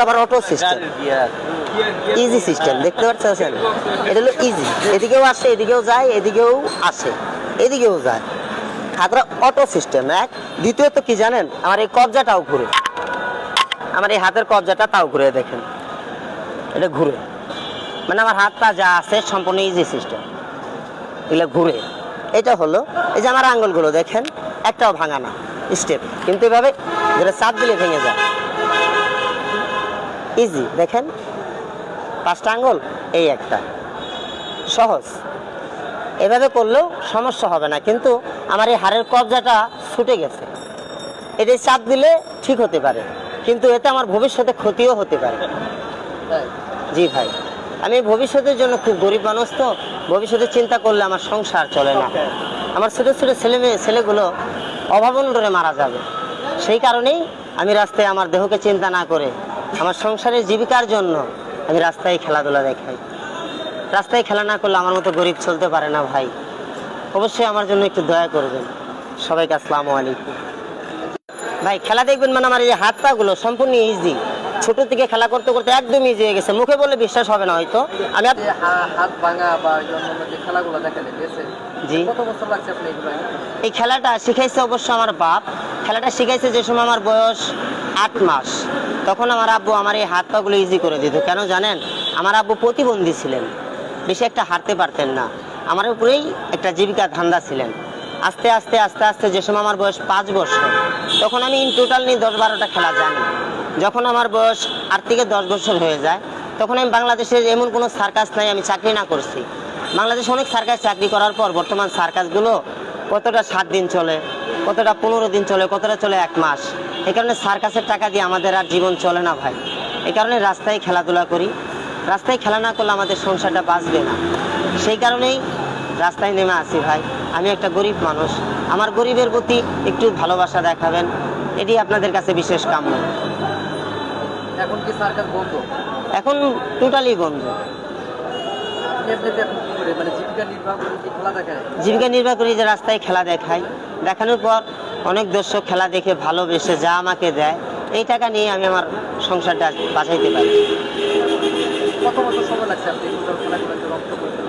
আবার auto system, easy system দেখতে পাচ্ছেন, এটা হলো ইজি, এদিকেও আসে এদিকেও যায় এদিকেও আসে এদিকেও যায়। খাতরা অটো সিস্টেম এক। দ্বিতীয়ত কি জানেন, আমার এই কবজাটাও ঘুরে, আমার এই হাতের কবজাটা তাও ঘুরে দেখেন, এটা ঘুরে, মানে আমার হাত পা যা আছে সম্পূর্ণ ইজি সিস্টেম, এগুলো ঘুরে। এটা হলো এই যে আমার আঙ্গুলগুলো দেখেন, একটাও ভাঙা না স্টেপ, কিন্তু এভাবে যেটা চাপ দিলে ভেঙে যায়, ইজি দেখেন, 5টা আঙ্গুল এই একটা, সহজ। এভাবে করলেও সমস্যা হবে না, কিন্তু আমার এই হাড়ের কবজাটা ছুটে গেছে, এটাই চাপ দিলে ঠিক হতে পারে, কিন্তু এতে আমার ভবিষ্যতে ক্ষতিও হতে পারে। জি ভাই, আমি ভবিষ্যতের জন্য খুব গরিব মানুষ, তো ভবিষ্যতে চিন্তা করলে আমার সংসার চলে না, আমার ছোটো ছোটো ছেলেগুলো অভাবনরে মারা যাবে। সেই কারণেই আমি রাস্তায় আমার দেহকে চিন্তা না করে আমার সংসারের জীবিকার জন্য আমি রাস্তায় খেলাধুলা দেখাই। রাস্তায় খেলা না করলে আমার মতো গরিব চলতে পারে না ভাই, অবশ্যই আমার জন্য একটু দয়া করবেন। সবাইকে আসসালামু আলাইকুম। ভাই খেলা দেখবেন মানে আমার এই হাত পা গুলো সম্পূর্ণ ইজি, ছোট থেকে খেলা করতে করতে একদম ইজি হয়ে গেছে, মুখে বললে বিশ্বাস হবে না হয়তো। আমি হাত ভাঙা বা অন্যান্য যে খেলাগুলো দেখেন, জি, কত বছর লাগছে আপনি এগুলো? এই খেলাটা শিখাইছে অবশ্য আমার বাপ, খেলাটা শিখাইছে যে সময় আমার বয়স 8 মাস, তখন আমার আব্বু আমার এই হাত পাগুলো ইজি করে দিত। কেন জানেন, আমার আব্বু প্রতিবন্ধী ছিলেন, বেশি একটা হাঁটতে পারতেন না, আমার উপরেই একটা জীবিকা ধান্দা ছিলেন। আস্তে আস্তে আস্তে আস্তে যে সময় আমার বয়স 5 বছর, তখন আমি ইন টোটাল নিয়ে 10-12টা খেলা জানি। যখন আমার বয়স 8 থেকে 10 বছর হয়ে যায়, তখন আমি বাংলাদেশের এমন কোনো সার্কাস নাই আমি চাকরি না করছি। বাংলাদেশে অনেক সার্কাস চাকরি করার পর বর্তমান সার্কাসগুলো কতটা 7 দিন চলে, কতটা 15 দিন চলে, কতটা চলে 1 মাস। এই কারণে সার্কাসের টাকা দিয়ে আমাদের আর জীবন চলে না ভাই। এই কারণে রাস্তায় খেলাধুলা করি, রাস্তায় খেলা না করলে আমাদের সংসারটা বাঁচবে না, সেই কারণেই রাস্তায় নেমে আসি ভাই। আমি একটা গরিব মানুষ, আমার গরিবের প্রতি একটু ভালোবাসা দেখাবেন, এটি আপনাদের কাছে বিশেষ কাম্য। এখন কি সার্কাস বন্ধ? এখন টোটালি বন্ধ। মানে জীবিকা নির্বাহ করে কি খেলা দেখায়? জীবিকা নির্বাহ করি, যে রাস্তায় খেলা দেখাই, দেখানোর পর অনেক দর্শক খেলা দেখে ভালোবেসে যা আমাকে দেয়, এই টাকা নিয়ে আমি আমার সংসারটা বাঁচাইতে পারি। কত বছর সময় লাগছে আপনি খেলাগুলোকে রপ্ত করতে?